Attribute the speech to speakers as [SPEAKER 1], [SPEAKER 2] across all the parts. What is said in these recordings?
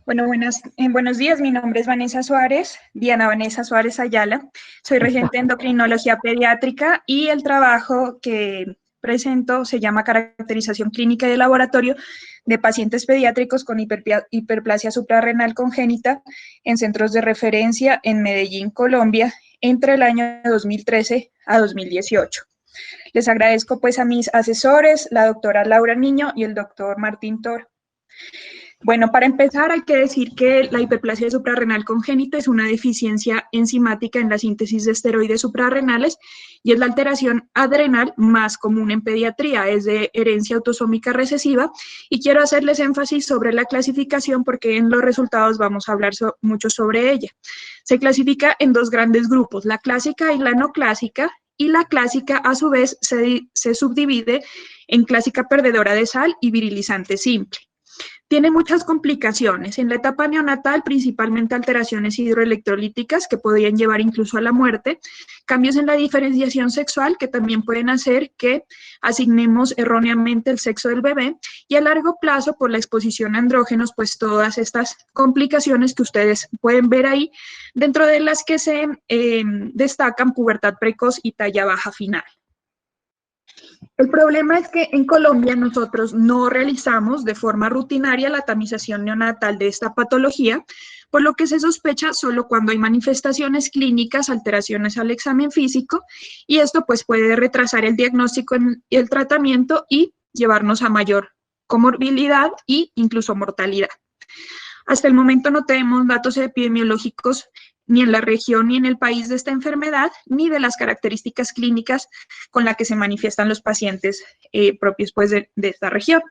[SPEAKER 1] Bueno, buenos días. Mi nombre es Vanessa Suárez, Diana Vanessa Suárez Ayala. Soy residente en endocrinología pediátrica y el trabajo que presento se llama Caracterización clínica y de laboratorio de pacientes pediátricos con hiperplasia suprarrenal congénita en centros de referencia en Medellín, Colombia, entre el año 2013 a 2018. Les agradezco pues a mis asesores, la doctora Laura Niño y el doctor Martín Toro. Bueno, para empezar hay que decir que la hiperplasia suprarrenal congénita es una deficiencia enzimática en la síntesis de esteroides suprarrenales y es la alteración adrenal más común en pediatría, es de herencia autosómica recesiva, y quiero hacerles énfasis sobre la clasificación porque en los resultados vamos a hablar mucho sobre ella. Se clasifica en dos grandes grupos, la clásica y la no clásica, y la clásica a su vez se subdivide en clásica perdedora de sal y virilizante simple. Tiene muchas complicaciones. En la etapa neonatal, principalmente alteraciones hidroelectrolíticas que podrían llevar incluso a la muerte, cambios en la diferenciación sexual que también pueden hacer que asignemos erróneamente el sexo del bebé, y a largo plazo por la exposición a andrógenos, pues todas estas complicaciones que ustedes pueden ver ahí, dentro de las que se destacan pubertad precoz y talla baja final. El problema es que en Colombia nosotros no realizamos de forma rutinaria la tamización neonatal de esta patología, por lo que se sospecha solo cuando hay manifestaciones clínicas, alteraciones al examen físico, y esto pues puede retrasar el diagnóstico y el tratamiento y llevarnos a mayor comorbilidad e incluso mortalidad. Hasta el momento no tenemos datos epidemiológicos ni en la región ni en el país de esta enfermedad, ni de las características clínicas con las que se manifiestan los pacientes propios pues, de esta región.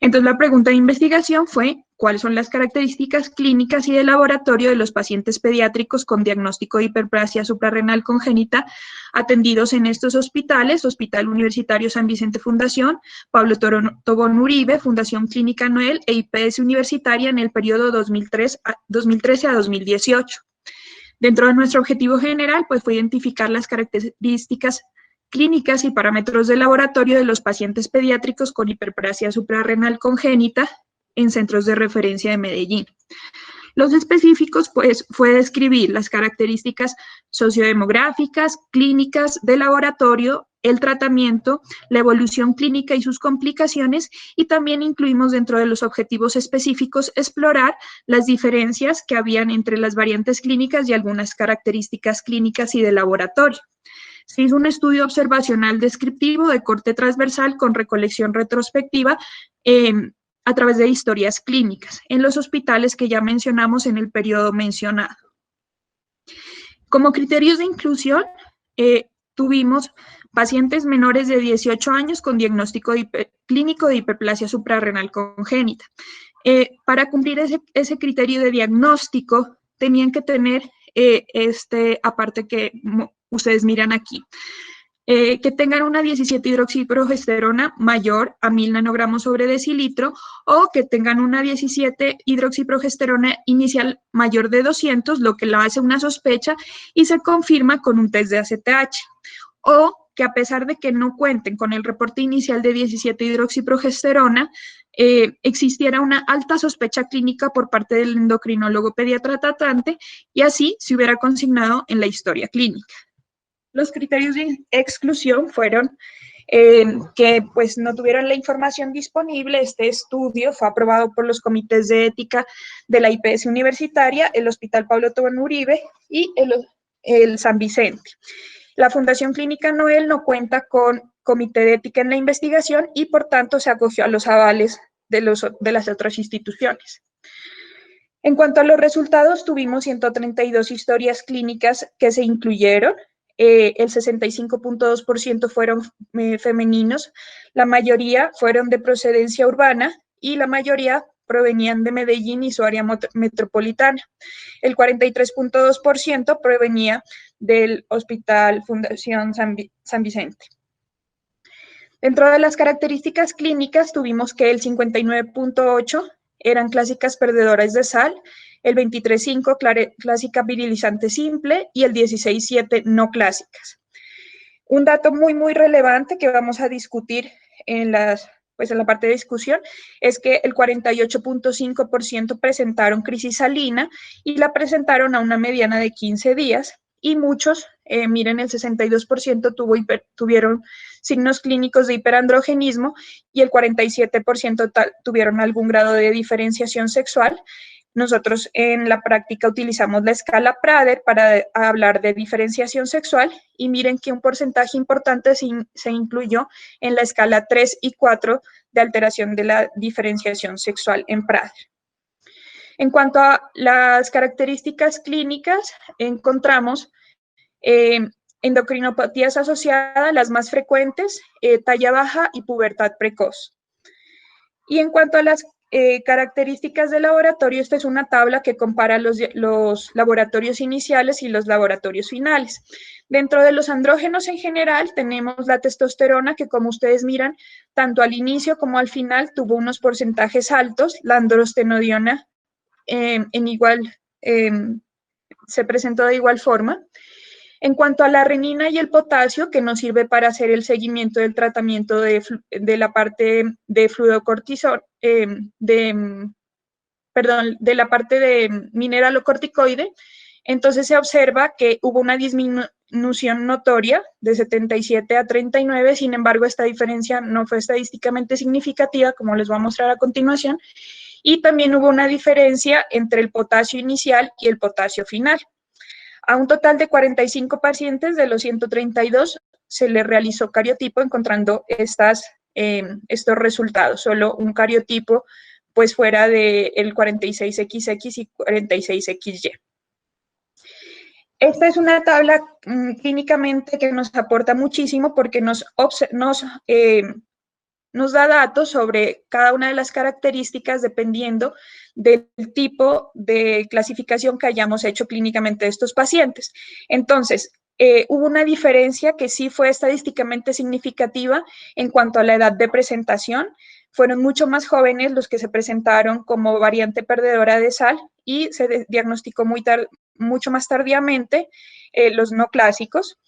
[SPEAKER 1] Entonces, la pregunta de investigación fue, ¿cuáles son las características clínicas y de laboratorio de los pacientes pediátricos con diagnóstico de hiperplasia suprarrenal congénita atendidos en estos hospitales? Hospital Universitario San Vicente Fundación, Pablo Tobón Uribe, Fundación Clínica Noel e IPS Universitaria en el periodo 2013 a 2018. Dentro de nuestro objetivo general, pues fue identificar las características clínicas y parámetros de laboratorio de los pacientes pediátricos con hiperplasia suprarrenal congénita en centros de referencia de Medellín. Los específicos, pues, fue describir las características sociodemográficas, clínicas, de laboratorio, el tratamiento, la evolución clínica y sus complicaciones, y también incluimos dentro de los objetivos específicos explorar las diferencias que habían entre las variantes clínicas y algunas características clínicas y de laboratorio. Se hizo un estudio observacional descriptivo de corte transversal con recolección retrospectiva a través de historias clínicas en los hospitales que ya mencionamos en el periodo mencionado. Como criterios de inclusión, tuvimos pacientes menores de 18 años con diagnóstico clínico de hiperplasia suprarrenal congénita. Para cumplir ese criterio de diagnóstico, tenían que tener aparte que ustedes miran aquí, que tengan una 17-hidroxiprogesterona mayor a 1000 nanogramos sobre decilitro o que tengan una 17-hidroxiprogesterona inicial mayor de 200, lo que la hace una sospecha y se confirma con un test de ACTH. O que a pesar de que no cuenten con el reporte inicial de 17-hidroxiprogesterona, existiera una alta sospecha clínica por parte del endocrinólogo pediatra tratante y así se hubiera consignado en la historia clínica. Los criterios de exclusión fueron que pues no tuvieron la información disponible. Este estudio fue aprobado por los comités de ética de la IPS Universitaria, el Hospital Pablo Tobón Uribe y el San Vicente. La Fundación Clínica Noel no cuenta con comité de ética en la investigación y por tanto se acogió a los avales de las otras instituciones. En cuanto a los resultados, tuvimos 132 historias clínicas que se incluyeron. El 65.2% fueron femeninos, la mayoría fueron de procedencia urbana y la mayoría provenían de Medellín y su área metropolitana. El 43.2% provenía del Hospital Fundación San Vicente. Dentro de las características clínicas tuvimos que el 59.8% eran clásicas perdedoras de sal, el 23.5% clásica virilizante simple y el 16.7% no clásicas. Un dato muy relevante que vamos a discutir en las pues en la parte de discusión, es que el 48.5% presentaron crisis salina y la presentaron a una mediana de 15 días y muchos, miren, el 62% tuvieron signos clínicos de hiperandrogenismo y el 47% tuvieron algún grado de diferenciación sexual. Nosotros en la práctica utilizamos la escala Prader para hablar de diferenciación sexual y miren que un porcentaje importante se incluyó en la escala 3 y 4 de alteración de la diferenciación sexual en Prader. En cuanto a las características clínicas, encontramos endocrinopatías asociadas, las más frecuentes, talla baja y pubertad precoz. Y en cuanto a las características del laboratorio, esta es una tabla que compara los laboratorios iniciales y los laboratorios finales. Dentro de los andrógenos en general tenemos la testosterona que, como ustedes miran, tanto al inicio como al final tuvo unos porcentajes altos. La androstenediona se presentó de igual forma. En cuanto a la renina y el potasio, que nos sirve para hacer el seguimiento del tratamiento de la parte de fluidocortisol, de la parte de mineralocorticoide, entonces se observa que hubo una disminución notoria de 77 a 39, sin embargo, esta diferencia no fue estadísticamente significativa, como les voy a mostrar a continuación, y también hubo una diferencia entre el potasio inicial y el potasio final. A un total de 45 pacientes de los 132 se les realizó cariotipo encontrando estos resultados, solo un cariotipo pues fuera del 46XX y 46XY. Esta es una tabla clínicamente que nos aporta muchísimo porque nos da datos sobre cada una de las características dependiendo del tipo de clasificación que hayamos hecho clínicamente de estos pacientes. Entonces, hubo una diferencia que sí fue estadísticamente significativa en cuanto a la edad de presentación. Fueron mucho más jóvenes los que se presentaron como variante perdedora de sal y se diagnosticó mucho más tardíamente los no clásicos.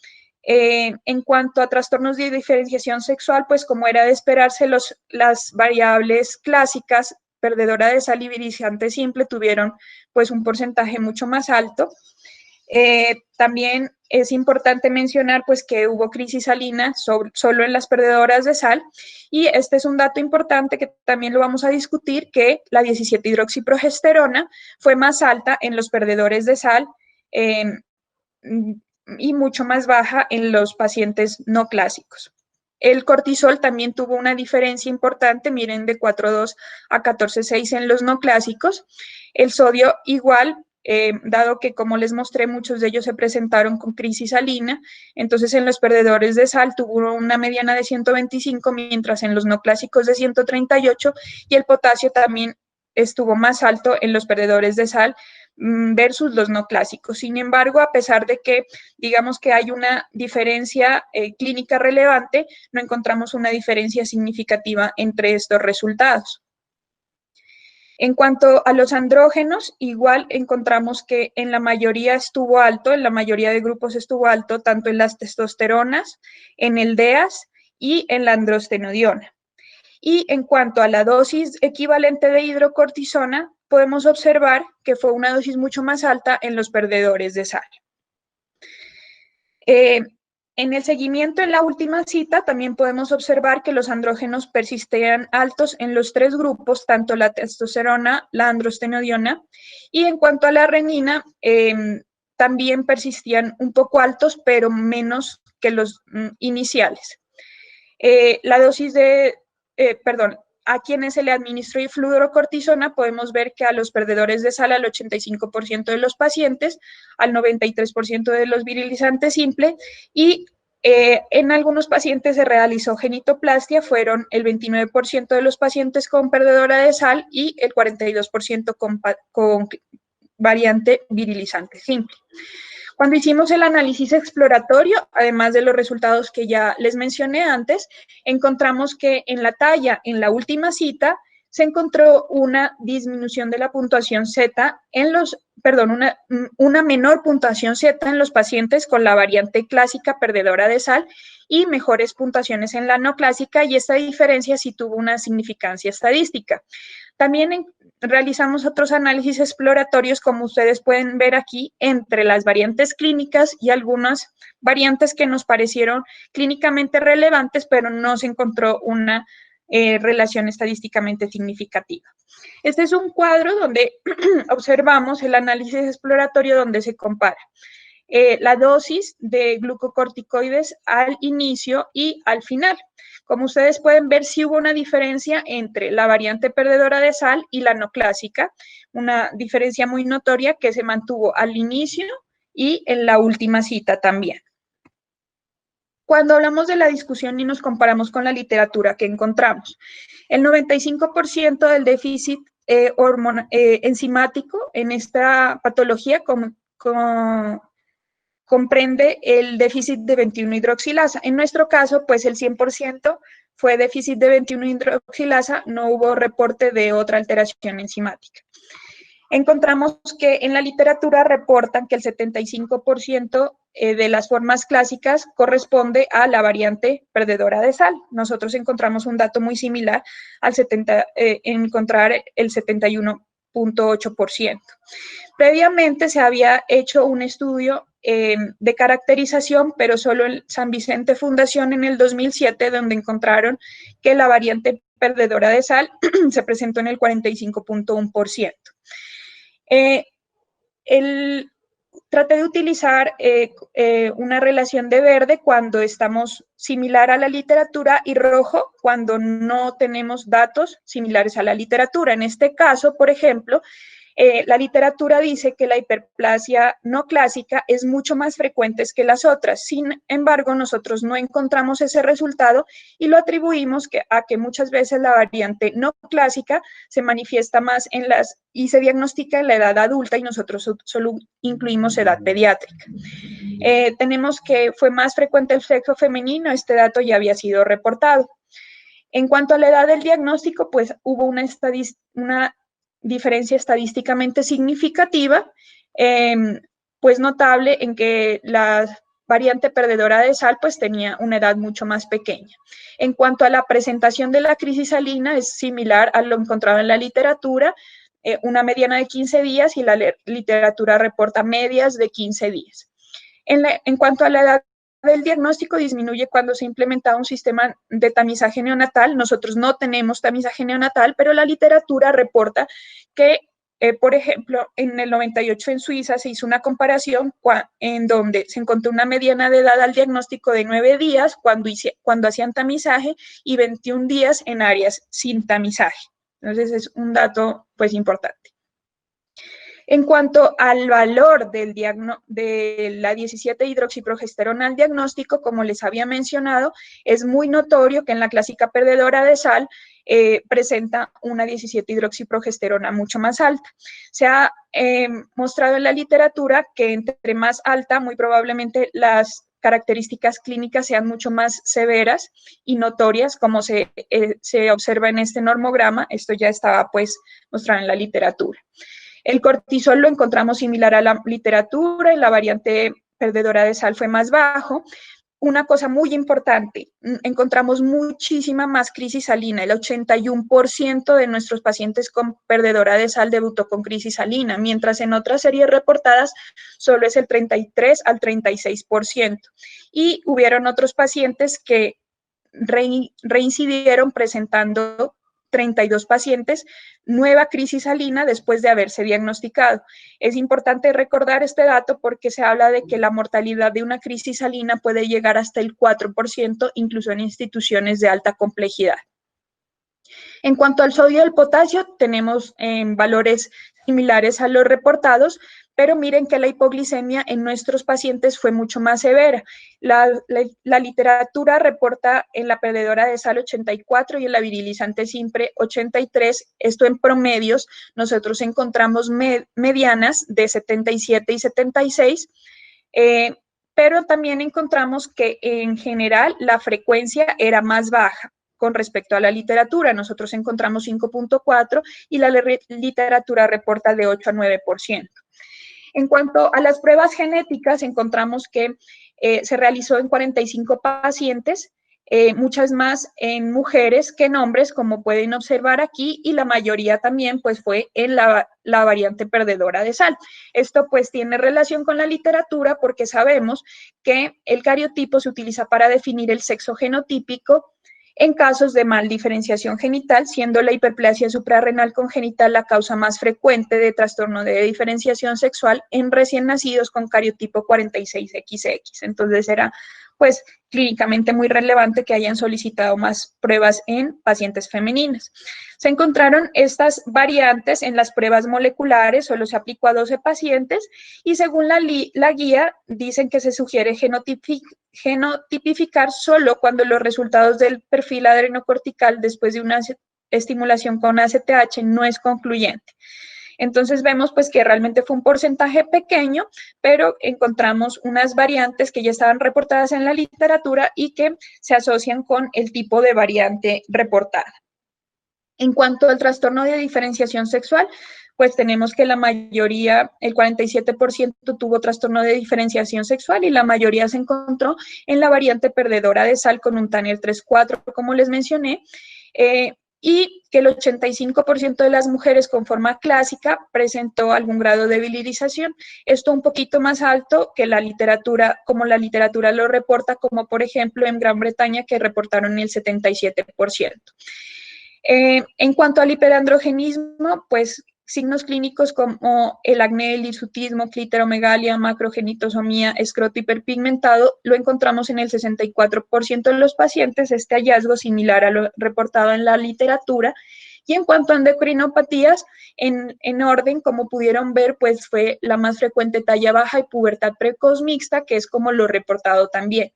[SPEAKER 1] En cuanto a trastornos de diferenciación sexual, pues como era de esperarse, las variables clásicas, perdedora de sal y virilizante simple, tuvieron pues un porcentaje mucho más alto. También es importante mencionar pues que hubo crisis salina solo en las perdedoras de sal y este es un dato importante que también lo vamos a discutir, que la 17-hidroxiprogesterona fue más alta en los perdedores de sal y mucho más baja en los pacientes no clásicos. El cortisol también tuvo una diferencia importante, miren, de 4.2 a 14.6 en los no clásicos. El sodio igual, dado que, como les mostré, muchos de ellos se presentaron con crisis salina, entonces en los perdedores de sal tuvo una mediana de 125, mientras en los no clásicos de 138, y el potasio también estuvo más alto en los perdedores de sal versus los no clásicos. Sin embargo, a pesar de que digamos que hay una diferencia clínica relevante, no encontramos una diferencia significativa entre estos resultados. En cuanto a los andrógenos, igual encontramos que en la mayoría estuvo alto, en la mayoría de grupos estuvo alto, tanto en las testosteronas, en el DEAS y en la androstenediona. Y en cuanto a la dosis equivalente de hidrocortisona, podemos observar que fue una dosis mucho más alta en los perdedores de sal. En el seguimiento en la última cita también podemos observar que los andrógenos persistían altos en los tres grupos, tanto la testosterona, la androstenediona, y en cuanto a la renina, también persistían un poco altos, pero menos que los iniciales. La dosis a quienes se le administró fluorocortisona, podemos ver que a los perdedores de sal, al 85% de los pacientes, al 93% de los virilizantes simple, y en algunos pacientes se realizó genitoplastia, fueron el 29% de los pacientes con perdedora de sal y el 42% con variante virilizante simple. Cuando hicimos el análisis exploratorio, además de los resultados que ya les mencioné antes, encontramos que en la talla, en la última cita, se encontró una disminución de la puntuación Z en los, perdón, una menor puntuación Z en los pacientes con la variante clásica perdedora de sal y mejores puntuaciones en la no clásica, y esta diferencia sí tuvo una significancia estadística. También realizamos otros análisis exploratorios, como ustedes pueden ver aquí, entre las variantes clínicas y algunas variantes que nos parecieron clínicamente relevantes, pero no se encontró una relación estadísticamente significativa. Este es un cuadro donde observamos el análisis exploratorio donde se compara la dosis de glucocorticoides al inicio y al final. Como ustedes pueden ver, sí hubo una diferencia entre la variante perdedora de sal y la no clásica, una diferencia muy notoria que se mantuvo al inicio y en la última cita también. Cuando hablamos de la discusión y nos comparamos con la literatura que encontramos, el 95% del déficit enzimático en esta patología comprende el déficit de 21-hidroxilasa. En nuestro caso, pues el 100% fue déficit de 21-hidroxilasa, no hubo reporte de otra alteración enzimática. Encontramos que en la literatura reportan que el 75% de las formas clásicas corresponde a la variante perdedora de sal. Nosotros encontramos un dato muy similar al encontrar el 71.8%. Previamente se había hecho un estudio de caracterización, pero solo en San Vicente Fundación en el 2007, donde encontraron que la variante perdedora de sal se presentó en el 45.1%. Traté de utilizar una relación de verde cuando estamos similar a la literatura y rojo cuando no tenemos datos similares a la literatura. En este caso, por ejemplo, la literatura dice que la hiperplasia no clásica es mucho más frecuente que las otras. Sin embargo, nosotros no encontramos ese resultado y lo atribuimos a que muchas veces la variante no clásica se manifiesta más y se diagnostica en la edad adulta, y nosotros solo incluimos edad pediátrica. Tenemos que fue más frecuente el sexo femenino, este dato ya había sido reportado. En cuanto a la edad del diagnóstico, pues hubo una diferencia estadísticamente significativa, pues notable en que la variante perdedora de sal pues tenía una edad mucho más pequeña. En cuanto a la presentación de la crisis salina, es similar a lo encontrado en la literatura, una mediana de 15 días y la literatura reporta medias de 15 días. En cuanto a la edad del diagnóstico, disminuye cuando se implementa un sistema de tamizaje neonatal. Nosotros no tenemos tamizaje neonatal, pero la literatura reporta que, por ejemplo, en el 98 en Suiza se hizo una comparación en donde se encontró una mediana de edad al diagnóstico de 9 días cuando hacían tamizaje y 21 días en áreas sin tamizaje. Entonces es un dato pues importante. En cuanto al valor de la 17-hidroxiprogesterona al diagnóstico, como les había mencionado, es muy notorio que en la clásica perdedora de sal presenta una 17-hidroxiprogesterona mucho más alta. Se ha mostrado en la literatura que entre más alta, muy probablemente las características clínicas sean mucho más severas y notorias, como se observa en este normograma. Esto ya estaba pues mostrado en la literatura. El cortisol lo encontramos similar a la literatura y la variante perdedora de sal fue más bajo. Una cosa muy importante, encontramos muchísima más crisis salina. El 81% de nuestros pacientes con perdedora de sal debutó con crisis salina, mientras en otras series reportadas solo es el 33 al 36%. Y hubieron otros pacientes que reincidieron presentando 32 pacientes, nueva crisis salina después de haberse diagnosticado. Es importante recordar este dato porque se habla de que la mortalidad de una crisis salina puede llegar hasta el 4%, incluso en instituciones de alta complejidad. En cuanto al sodio y el potasio, tenemos valores similares a los reportados, pero miren que la hipoglicemia en nuestros pacientes fue mucho más severa. La literatura reporta en la perdedora de sal 84 y en la virilizante Simpre 83. Esto en promedios, nosotros encontramos medianas de 77 y 76, pero también encontramos que en general la frecuencia era más baja. con respecto a la literatura. Nosotros encontramos 5.4 y la literatura reporta de 8 a 9%. En cuanto a las pruebas genéticas, encontramos que se realizó en 45 pacientes, muchas más en mujeres que en hombres, como pueden observar aquí, y la mayoría también pues fue en la variante perdedora de sal. Esto pues tiene relación con la literatura porque sabemos que el cariotipo se utiliza para definir el sexo genotípico en casos de mal diferenciación genital, siendo la hiperplasia suprarrenal congenital la causa más frecuente de trastorno de diferenciación sexual en recién nacidos con cariotipo 46XX. Entonces era pues clínicamente muy relevante que hayan solicitado más pruebas en pacientes femeninas. Se encontraron estas variantes en las pruebas moleculares, solo se aplicó a 12 pacientes y según la guía dicen que se sugiere genotipificar solo cuando los resultados del perfil adrenocortical después de una estimulación con ACTH no es concluyente. Entonces vemos pues que realmente fue un porcentaje pequeño, pero encontramos unas variantes que ya estaban reportadas en la literatura y que se asocian con el tipo de variante reportada. En cuanto al trastorno de diferenciación sexual, pues tenemos que la mayoría, el 47% tuvo trastorno de diferenciación sexual y la mayoría se encontró en la variante perdedora de sal con un Tanner 3.4, como les mencioné, y que el 85% de las mujeres con forma clásica presentó algún grado de virilización. Esto un poquito más alto que la literatura, como la literatura lo reporta, como por ejemplo en Gran Bretaña, que reportaron el 77%. En cuanto al hiperandrogenismo, pues signos clínicos como el acné, el hirsutismo, clitoromegalia, macrogenitosomía, escroto hiperpigmentado, lo encontramos en el 64% de los pacientes, este hallazgo similar a lo reportado en la literatura. Y en cuanto a endocrinopatías, en orden, como pudieron ver, pues fue la más frecuente talla baja y pubertad precoz mixta, que es como lo reportado también.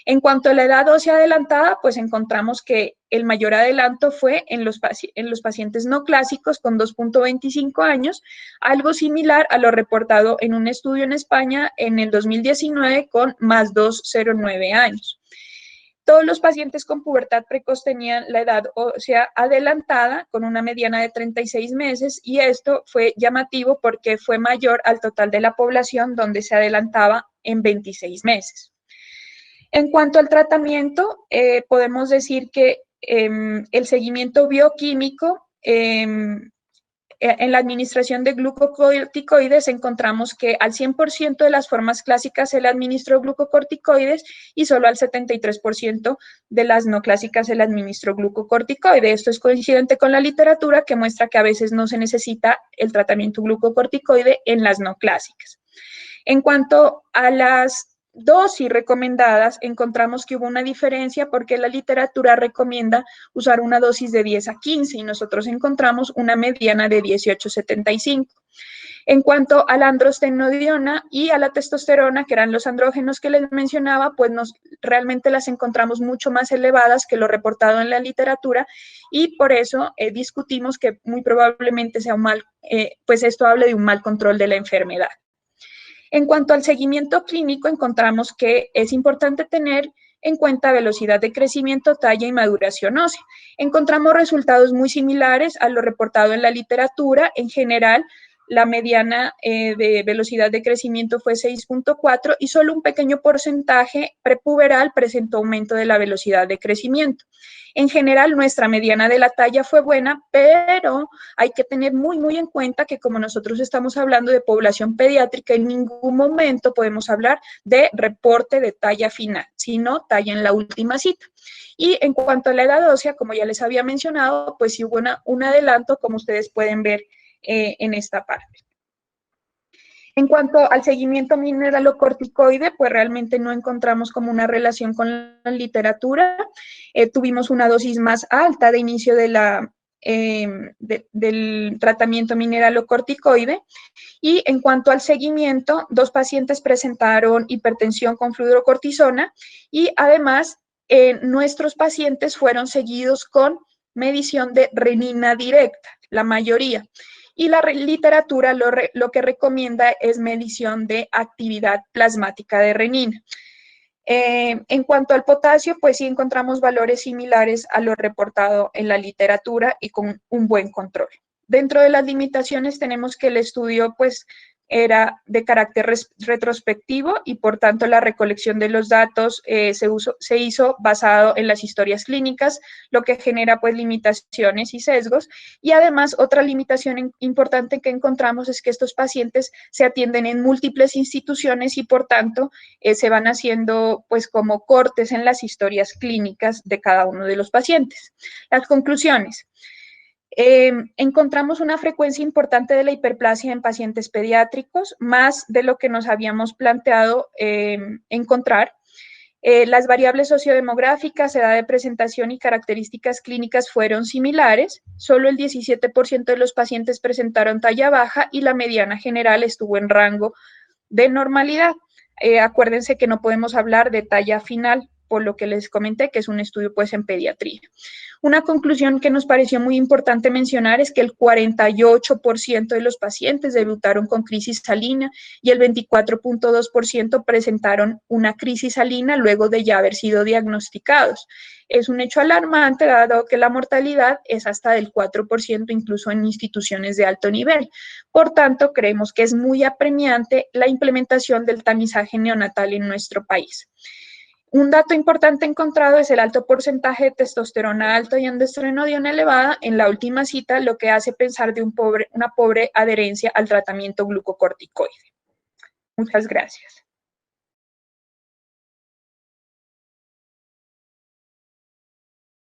[SPEAKER 1] En cuanto a la edad ósea adelantada, pues encontramos que el mayor adelanto fue en los pacientes no clásicos con 2.25 años, algo similar a lo reportado en un estudio en España en el 2019 con más 2,09 años. Todos los pacientes con pubertad precoz tenían la edad ósea adelantada con una mediana de 36 meses y esto fue llamativo porque fue mayor al total de la población donde se adelantaba en 26 meses. En cuanto al tratamiento, podemos decir que el seguimiento bioquímico, en la administración de glucocorticoides encontramos que al 100% de las formas clásicas se le administró glucocorticoides y solo al 73% de las no clásicas se le administró glucocorticoide. Esto es coincidente con la literatura que muestra que a veces no se necesita el tratamiento glucocorticoide en las no clásicas. En cuanto a las dosis recomendadas, encontramos que hubo una diferencia porque la literatura recomienda usar una dosis de 10 a 15 y nosotros encontramos una mediana de 18,75. En cuanto a la androstenediona y a la testosterona, que eran los andrógenos que les mencionaba, pues realmente las encontramos mucho más elevadas que lo reportado en la literatura y por eso discutimos que muy probablemente sea pues esto hable de un mal control de la enfermedad. En cuanto al seguimiento clínico, encontramos que es importante tener en cuenta velocidad de crecimiento, talla y maduración ósea. Encontramos resultados muy similares a lo reportado en la literatura. En general, la mediana de velocidad de crecimiento fue 6.4 y solo un pequeño porcentaje prepuberal presentó aumento de la velocidad de crecimiento. En general, nuestra mediana de la talla fue buena, pero hay que tener muy en cuenta que como nosotros estamos hablando de población pediátrica, en ningún momento podemos hablar de reporte de talla final, sino talla en la última cita. Y en cuanto a la edad ósea, como ya les había mencionado, pues sí hubo un adelanto, como ustedes pueden ver en esta parte. En cuanto al seguimiento mineralocorticoide, pues realmente no encontramos como una relación con la literatura. Tuvimos una dosis más alta de inicio de del tratamiento mineralocorticoide. Y en cuanto al seguimiento, 2 pacientes presentaron hipertensión con fluorocortisona y además nuestros pacientes fueron seguidos con medición de renina directa, la mayoría. Y la literatura lo que recomienda es medición de actividad plasmática de renina. En cuanto al potasio, pues sí encontramos valores similares a lo reportado en la literatura y con un buen control. Dentro de las limitaciones tenemos que el estudio pues era de carácter retrospectivo y por tanto la recolección de los datos se hizo basado en las historias clínicas, lo que genera pues limitaciones y sesgos. Y además otra limitación importante que encontramos es que estos pacientes se atienden en múltiples instituciones y por tanto se van haciendo pues como cortes en las historias clínicas de cada uno de los pacientes. Las conclusiones. Encontramos una frecuencia importante de la hiperplasia en pacientes pediátricos, más de lo que nos habíamos planteado encontrar. Las variables sociodemográficas, edad de presentación y características clínicas fueron similares. Solo el 17% de los pacientes presentaron talla baja y la mediana general estuvo en rango de normalidad. Acuérdense que no podemos hablar de talla final, por lo que les comenté que es un estudio pues en pediatría. Una conclusión que nos pareció muy importante mencionar es que el 48% de los pacientes debutaron con crisis salina y el 24.2% presentaron una crisis salina luego de ya haber sido diagnosticados. Es un hecho alarmante dado que la mortalidad es hasta del 4% incluso en instituciones de alto nivel. Por tanto, creemos que es muy apremiante la implementación del tamizaje neonatal en nuestro país. Un dato importante encontrado es el alto porcentaje de testosterona alta y androstenediona elevada en la última cita, lo que hace pensar de una pobre adherencia al tratamiento glucocorticoide. Muchas gracias.